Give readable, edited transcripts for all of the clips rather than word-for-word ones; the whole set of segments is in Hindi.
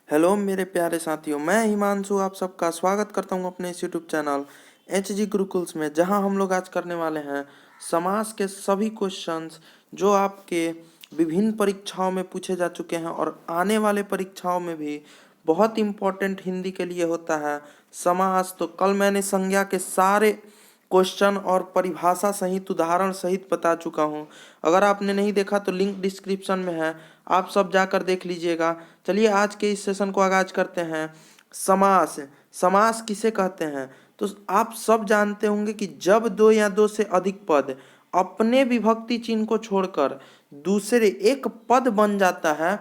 हेलो मेरे प्यारे साथियों, मैं हिमांशु आप सबका स्वागत करता हूं अपने इस YouTube channel H G gurukuls में, जहां हम लोग आज करने वाले हैं समाज के सभी क्वेश्चंस जो आपके विभिन्न परीक्षाओं में पूछे जा चुके हैं और आने वाले परीक्षाओं में भी बहुत इम्पोर्टेंट हिंदी के लिए होता है समास। तो कल मैंने संज्ञा के सारे क्वेश्चन और परिभाषा सहित उदाहरण सहित बता चुका हूँ। अगर आपने नहीं देखा तो लिंक डिस्क्रिप्शन में है, आप सब जाकर देख लीजिएगा। चलिए आज के इस सेशन को आगाज करते हैं। समास, समास किसे कहते हैं? तो आप सब जानते होंगे कि जब दो या दो से अधिक पद अपने विभक्ति चिन्ह को छोड़कर दूसरे एक पद बन जाता है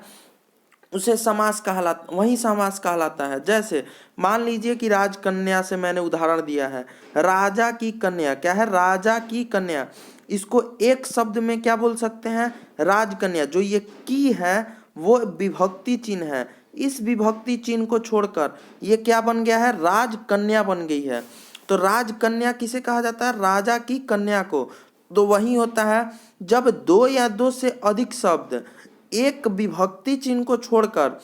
उसे समास कहलाता, वही समास कहलाता है। जैसे मान लीजिए कि राजकन्या से मैंने उदाहरण दिया है, राजा की कन्या। क्या है? राजा की कन्या। इसको एक शब्द में क्या बोल सकते हैं? राजकन्या। जो ये की है वो विभक्ति चिन्ह है, इस विभक्ति चिन्ह को छोड़कर ये क्या बन गया है? राजकन्या बन गई है। तो राजकन्या किसे कहा जाता है? राजा की कन्या को। तो वही होता है जब दो या दो से अधिक शब्द एक विभक्ति चिन्ह को छोड़कर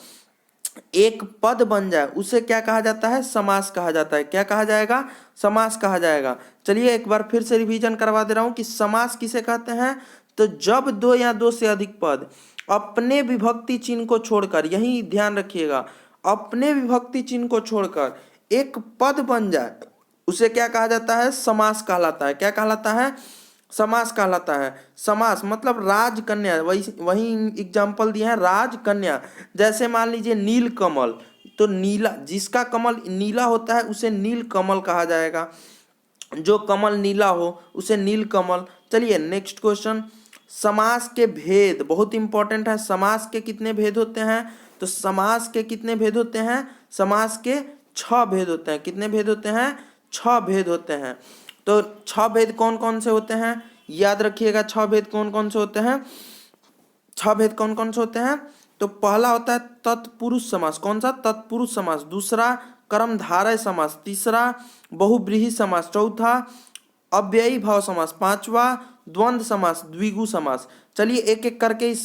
एक पद बन जाए उसे क्या कहा जाता है? समास कहा जाता है। क्या कहा जाएगा? समास कहा जाएगा। चलिए एक बार फिर से रिवीजन करवा दे रहा हूं कि समास किसे कहते हैं। तो जब दो या दो से अधिक पद अपने विभक्ति चिन्ह को छोड़कर, यही ध्यान रखिएगा, अपने विभक्ति चिन्ह को छोड़कर एक पद बन जाए उसे क्या कहा जाता है? समास कहलाता है। क्या कहलाता है? समास कहलाता है। समास मतलब राजकन्या, वही वही एग्जाम्पल दिए हैं, राजकन्या। जैसे मान लीजिए नील कमल, तो नीला, जिसका कमल नीला होता है उसे नील कमल कहा जाएगा। जो कमल नीला हो उसे नील कमल। चलिए नेक्स्ट क्वेश्चन। समास के भेद बहुत इंपॉर्टेंट है। समास के कितने भेद होते हैं? तो समास के कितने भेद होते हैं? समास के 6 भेद होते हैं। कितने भेद होते हैं? 6 भेद होते हैं। तो 6 भेद कौन कौन से होते हैं? याद रखिएगा 6 भेद कौन कौन से होते हैं। 6 भेद कौन कौन से होते हैं? तो पहला होता है तत्पुरुष समास। कौन सा? तत्पुरुष समास। दूसरा कर्मधारय समास। तीसरा बहुव्रीहि समास। चौथा अव्ययी भाव समास। पांचवा द्वंद्व समास, द्विगु समास। चलिए एक एक करके इस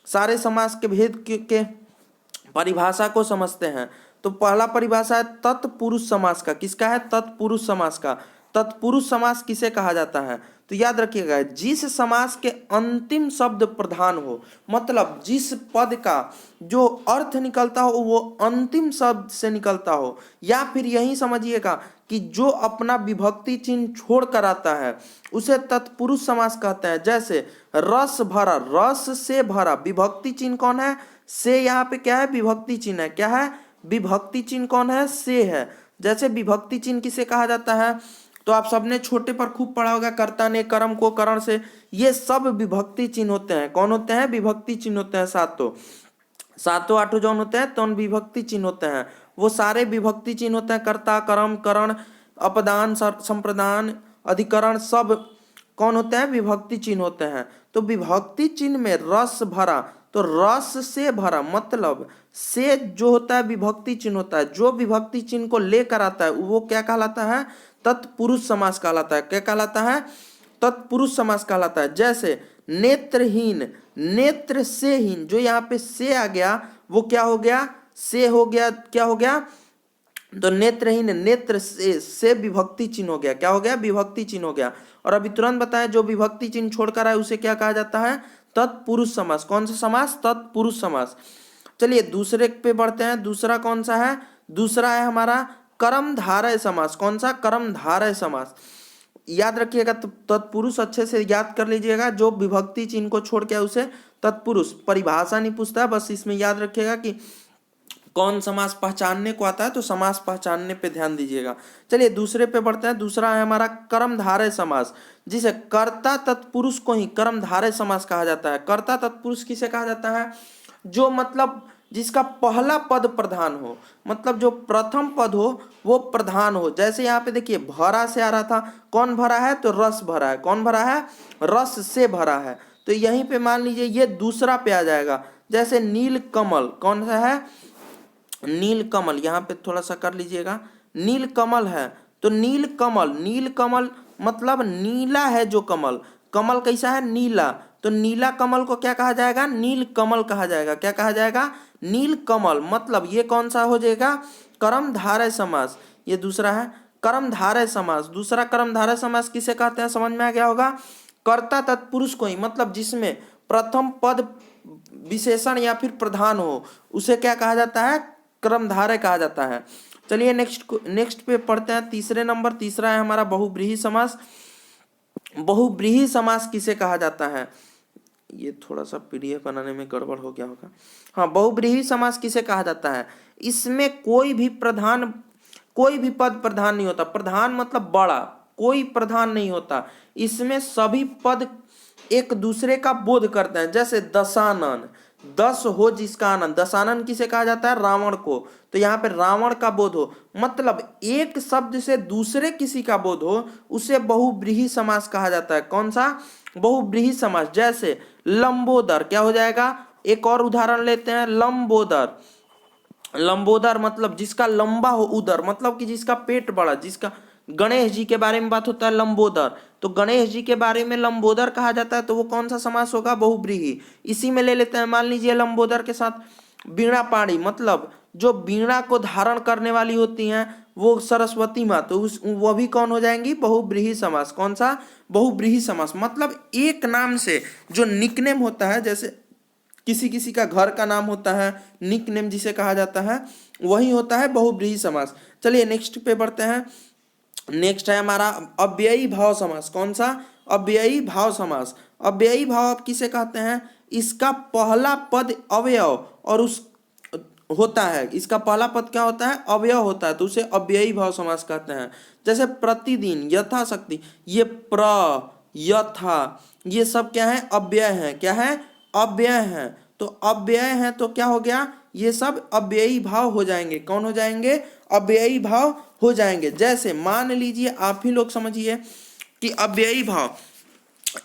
सारे समास के भेद के परिभाषा को समझते हैं। तो पहला परिभाषा है तत्पुरुष समास का। किसका है? तत्पुरुष समास का। तत्पुरुष समास किसे कहा जाता है? तो याद रखिएगा, जिस समास के अंतिम शब्द प्रधान हो, मतलब जिस पद का जो अर्थ निकलता हो वो अंतिम शब्द से निकलता हो, या फिर यही समझिएगा कि जो अपना विभक्ति चिन्ह छोड़ कर आता है उसे तत्पुरुष समास कहते हैं। जैसे रस भरा, रस से भरा, विभक्ति चिन्ह कौन है? से। यहाँ पे क्या है? विभक्ति चिन्ह है। क्या है? विभक्ति चिन्ह कौन है? से है। जैसे विभक्ति चिन्ह किसे कहा जाता है? तो आप सबने छोटे पर खूब पढ़ा होगा, कर्ता ने कर्म को करण से, ये सब विभक्ति चिन्ह होते हैं। कौन होते हैं? विभक्ति चिन्ह होते हैं। सातों आठों जौन होते हैं तो विभक्ति चिन्ह होते हैं। वो सारे विभक्ति चिन्ह होते हैं। कर्ता, कर्म, करण, अपदान, संप्रदान, अधिकरण, सब कौन होते हैं? विभक्ति चिन्ह होते हैं। तो विभक्ति चिन्ह में रस भरा, तो रस से भरा मतलब से जो होता है विभक्ति चिन्ह होता है। जो विभक्ति चिन्ह को लेकर आता है वो क्या कहलाता है? तत्पुरुष समास कहलाता है। क्या कहलाता है? तत्पुरुष समास कहलाता है। जैसे नेत्रहीन, नेत्र से हीन, जो यहाँ पे से आ गया वो क्या हो गया? से हो गया। क्या हो गया? तो नेत्रहीन, नेत्र से विभक्ति चिन्ह हो गया। क्या हो गया? विभक्ति चिन्ह हो गया। और अभी तुरंत बताया जो विभक्ति चिन्ह छोड़कर आए उसे क्या कहा जाता है? तत्पुरुष समास। कौन सा समास? तत्पुरुष समास। चलिए दूसरे पे बढ़ते हैं। दूसरा कौन सा है? दूसरा है हमारा कर्मधारय समास। कौन सा? कर्मधारय समास। याद रखिएगा, तत्पुरुष अच्छे से याद कर लीजिएगा। जो विभक्ति चिन्ह को छोड़ के उसे तत्पुरुष, परिभाषा नहीं पूछता है, बस इसमें याद रखिएगा कि कौन समास पहचानने को आता है, तो समास पहचानने पे ध्यान दीजिएगा। चलिए दूसरे पे बढ़ते हैं। दूसरा है हमारा कर्मधारय समास, जिसे कर्ता तत्पुरुष को ही कर्मधारय समास कहा जाता है। कर्ता तत्पुरुष किसे कहा जाता है? जो मतलब जिसका पहला पद प्रधान हो, मतलब जो प्रथम पद हो वो प्रधान हो। जैसे यहाँ पे देखिए भरा से आ रहा था, कौन भरा है? तो रस भरा है। कौन भरा है? रस से भरा है। तो यहीं पे मान लीजिए ये दूसरा पे आ जाएगा। जैसे नील कमल, कौन सा है? नील कमल। यहाँ पे थोड़ा सा कर लीजिएगा, नील कमल है। तो नील कमल, नील कमल मतलब नीला है जो कमल। कमल कैसा है? नीला। तो नीला कमल को क्या कहा जाएगा? नील कमल कहा जाएगा। क्या कहा जाएगा? नील कमल, मतलब ये कौन सा हो जाएगा, कर्मधारय समास। ये दूसरा है कर्मधारय समास। दूसरा कर्मधारय समास किसे कहते हैं, समझ में आ गया होगा। कर्ता तत्पुरुष को ही, मतलब जिसमें प्रथम पद विशेषण या फिर प्रधान हो, उसे क्या कहा जाता है, कर्मधारय कहा जाता है। चलिए नेक्स्ट पे पढ़ते हैं। तीसरे नंबर तीसरा है हमारा बहुव्रीहि समास। बहुव्रीहि समास किसे कहा जाता है, ये थोड़ा सा पीडीएफ बनाने में गड़बड़ हो गया होगा। हाँ, बहुव्रीहि समास किसे कहा जाता है, इसमें कोई भी पद प्रधान नहीं होता। प्रधान मतलब बड़ा, कोई प्रधान नहीं होता। इसमें सभी पद एक दूसरे का बोध करते हैं। जैसे दशानन, 10 हो जिसका आनंद, दशानन किसे कहा जाता है, रावण को। तो यहाँ पे रावण का बोध हो, मतलब एक शब्द से दूसरे किसी का बोध हो, उसे बहुव्रीहि समास कहा जाता है। कौन सा, बहुव्रीहि समास। जैसे लंबोदर क्या हो जाएगा, एक और उदाहरण लेते हैं, लंबोदर। लंबोदर मतलब जिसका लंबा हो उदर, मतलब कि जिसका पेट बड़ा, जिसका, गणेश जी के बारे में बात होता है लंबोदर, तो गणेश जी के बारे में लंबोदर कहा जाता है, तो वो कौन सा समास होगा, बहुव्रीहि। इसी में ले लेते हैं, मान लीजिए लंबोदर के साथ वीणा पाणी, मतलब जो वीणा को धारण करने वाली होती हैं वो सरस्वती माँ, तो वो भी कौन हो जाएंगी, बहुव्रीहि समास। कौन सा, बहुव्रीहि समास। मतलब एक नाम से जो निकनेम होता है, जैसे किसी किसी का घर का नाम होता है निक नेम जिसे कहा जाता है, वही होता है बहुव्रीहि समास। चलिए नेक्स्ट पे बढ़ते हैं। नेक्स्ट है हमारा अव्ययी भाव समास। कौन सा, अव्ययी भाव समास। अव्ययी भाव आप किसे कहते हैं, इसका पहला पद अवयव और उस होता है, इसका पहला पद क्या होता है, अवयव होता है, तो उसे अव्ययी भाव समास कहते हैं। जैसे प्रतिदिन, यथाशक्ति, ये प्र, यथा, ये सब क्या है, अव्यय है। क्या है, अव्यय है। तो अव्यय है तो क्या हो गया, ये सब अव्ययी भाव हो जाएंगे। कौन हो जाएंगे, अव्ययी भाव हो जाएंगे। जैसे मान लीजिए, आप ही लोग समझिए कि अव्ययी भाव,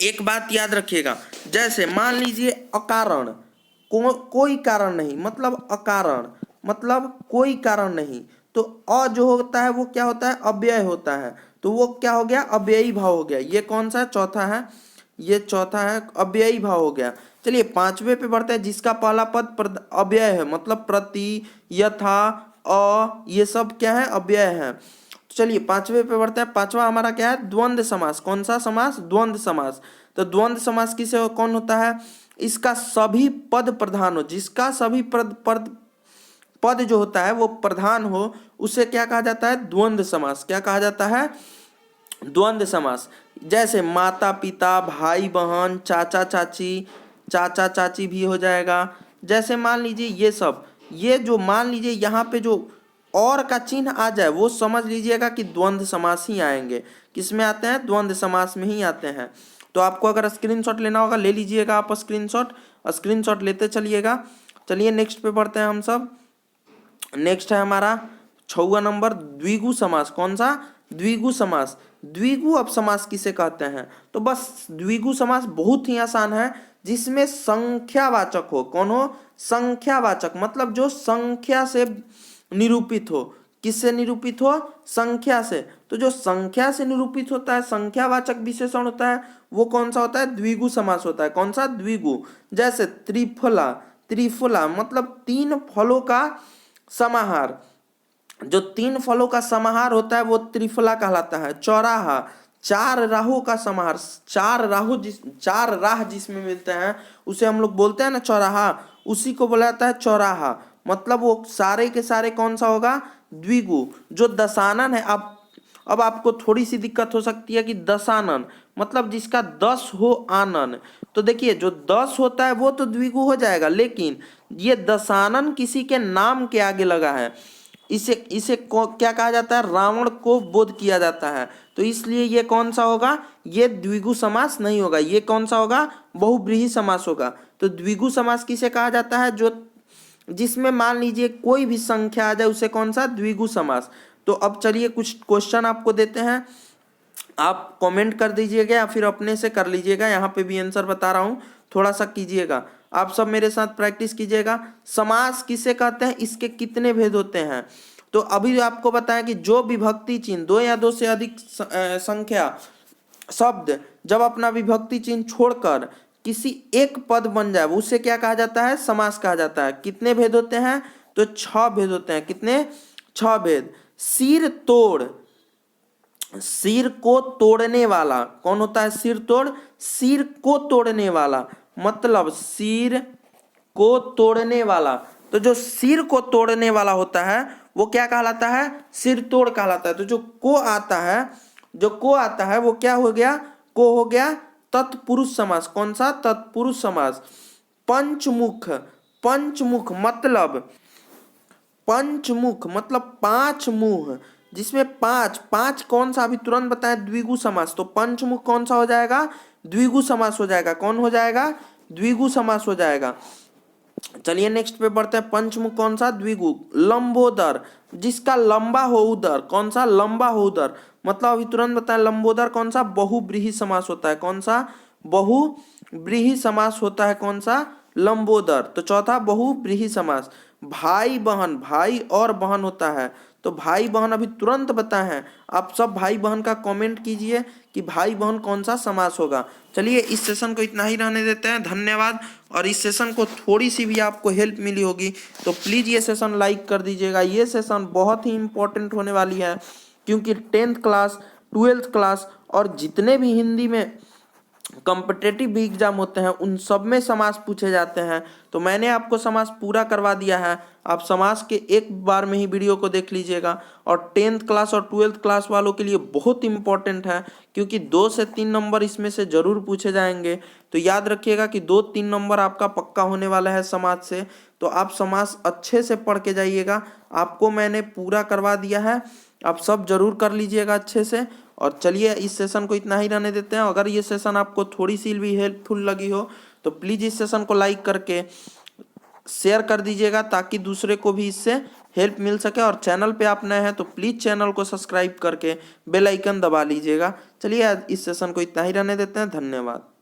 एक बात याद रखिएगा, जैसे मान लीजिए अकारण, कोई कारण नहीं, मतलब अकारण मतलब कोई कारण नहीं, तो अ जो होता है वो क्या होता है, अव्यय होता है, तो वो क्या हो गया, अव्ययी भाव हो गया। ये कौन सा, चौथा है, ये चौथा है, अव्ययी भाव हो गया। चलिए पांचवे पे बढ़ते हैं, जिसका पहला पद अव्यय है, मतलब प्रति, यथा, अ, ये सब क्या है, अव्यय है। चलिए पांचवे पे बढ़ते हैं। पांचवा हमारा क्या है, द्वंद्व समास। कौन सा समास, द्वंद्व समास। तो द्वंद्व समास किसे, कौन होता है, इसका सभी पद प्रधान हो, जिसका सभी पद जो होता है वो प्रधान हो, उसे क्या कहा जाता है, द्वंद्व समास। क्या कहा जाता है, द्वंद्व समास। जैसे माता पिता, भाई बहन, चाचा चाची भी हो जाएगा। जैसे मान लीजिए ये सब, ये जो मान लीजिए यहाँ पे जो और का चिन्ह आ जाए, वो समझ लीजिएगा कि द्वंद्व समास ही आएंगे। किसमें आते हैं, द्वंद्व समास में ही आते हैं। तो आपको अगर स्क्रीनशॉट लेना होगा, ले लीजिएगा आप स्क्रीनशॉट लेते चलिएगा। चलिए नेक्स्ट पे बढ़ते हैं हम सब। नेक्स्ट है हमारा 6वां नंबर, द्विगु समास। कौन सा, द्विगु समास। द्विगु अब समास किसे कहते हैं, तो बस द्विगु समास बहुत ही आसान है, जिसमें संख्यावाचक हो। कौन हो, संख्यावाचक, मतलब जो संख्या से निरूपित हो। किससे निरूपित हो, संख्या से। तो जो संख्या से निरूपित होता है, संख्यावाचक विशेषण होता है, वो कौन सा होता है, द्विगु समास होता है। कौन सा, द्विगु। जैसे त्रिफला मतलब 3 फलों का समाहार, जो 3 फलों का समाहार होता है वो त्रिफला कहलाता है। चौराहा, 4 राहों का समाहार, 4 राह जिसमें मिलते हैं उसे हम लोग बोलते हैं ना चौराहा, उसी को बोला जाता है चौराहा। मतलब वो सारे के सारे कौन सा होगा, द्विगु। जो दशानन है, अब आपको थोड़ी सी दिक्कत हो सकती है कि दशानन मतलब जिसका 10 हो आनन, तो देखिए जो 10 होता है वो तो द्विगु हो जाएगा, लेकिन ये दशानन किसी के नाम के आगे लगा है, इसे क्या कहा जाता है, रावण को बोध किया जाता है, तो इसलिए ये कौन सा होगा, ये द्विगु समास नहीं होगा। ये कौन सा होगा, बहुव्रीहि समास होगा। तो द्विगु समास किसे कहा जाता है, जो जिसमें मान लीजिए कोई भी संख्या आ जाए, उसे कौन सा, द्विगु समास। तो अब चलिए कुछ क्वेश्चन आपको देते हैं, आप कमेंट कर दीजिएगा या फिर अपने से कर लीजिएगा, यहाँ पे भी आंसर बता रहा हूँ, थोड़ा सा कीजिएगा। आप सब मेरे साथ प्रैक्टिस कीजिएगा। समास किसे कहते हैं, इसके कितने भेद होते हैं। तो अभी आपको बताया कि जो विभक्ति चिन्ह 2 या 2 से अधिक संख्या शब्द जब अपना विभक्ति चिन्ह छोड़कर किसी एक पद बन जाए उसे क्या कहा जाता है, समास कहा जाता है। कितने भेद होते हैं, तो 6 भेद होते हैं। कितने, 6 भेद। सिर तोड़, सिर को तोड़ने वाला कौन होता है, सिर तोड़, सिर को तोड़ने वाला मतलब सिर को तोड़ने वाला। तो जो सिर को तोड़ने वाला होता है वो क्या कहलाता है, सिर तोड़ कहलाता है। तो जो को आता है, जो को आता है वो क्या हो गया, को हो गया तत्पुरुष समास। कौन सा, तत्पुरुष समास। पंचमुख, पंचमुख मतलब, पंचमुख मतलब 5 मुंह, जिसमें पांच कौन सा, अभी तुरंत बताएं, द्विगु समास। तो पंचमुख कौन सा हो जाएगा, द्विगु समास हो जाएगा। कौन हो जाएगा, द्विगु समास हो जाएगा। चलिए नेक्स्ट पे बढ़ते हैं। पंचमुख कौन सा, द्विगु। लंबोदर, जिसका लंबा हो उदर। कौन सा, लंबा हो उदर मतलब अभी तुरंत बताएं, लंबोदर कौन सा, बहुव्रीहि समास होता है। कौन सा, बहुव्रीहि समास होता है। कौन सा, लंबोदर। तो चौथा बहुव्रीहि समास। भाई बहन, भाई और बहन होता है। तो भाई बहन अभी तुरंत बताए हैं। आप सब भाई बहन का कमेंट कीजिए कि भाई बहन कौन सा समास होगा। चलिए इस सेशन को इतना ही रहने देते हैं। धन्यवाद। और इस सेशन को थोड़ी सी भी आपको हेल्प मिली होगी तो प्लीज ये सेशन लाइक कर दीजिएगा। ये सेशन बहुत ही इंपॉर्टेंट होने वाली है, क्योंकि 10th क्लास, 12th क्लास और जितने भी हिंदी में कॉम्पिटेटिव भी एग्जाम होते हैं उन सब में समास पूछे जाते हैं। तो मैंने आपको समास पूरा करवा दिया है। आप समास के एक बार में ही वीडियो को देख लीजिएगा। और 10th क्लास और 12th क्लास वालों के लिए बहुत इंपॉर्टेंट है, क्योंकि 2 से 3 नंबर इसमें से जरूर पूछे जाएंगे। तो याद रखिएगा कि 2-3 नंबर आपका पक्का होने वाला है समास से। तो आप समास अच्छे से पढ़ के जाइएगा। आपको मैंने पूरा करवा दिया है, आप सब जरूर कर लीजिएगा अच्छे से। और चलिए इस सेशन को इतना ही रहने देते हैं। अगर ये सेशन आपको थोड़ी सी भी हेल्पफुल लगी हो तो प्लीज इस सेशन को लाइक करके शेयर कर दीजिएगा, ताकि दूसरे को भी इससे हेल्प मिल सके। और चैनल पे आप नए हैं तो प्लीज चैनल को सब्सक्राइब करके बेल आइकन दबा लीजिएगा। चलिए इस सेशन को इतना ही रहने देते हैं। धन्यवाद।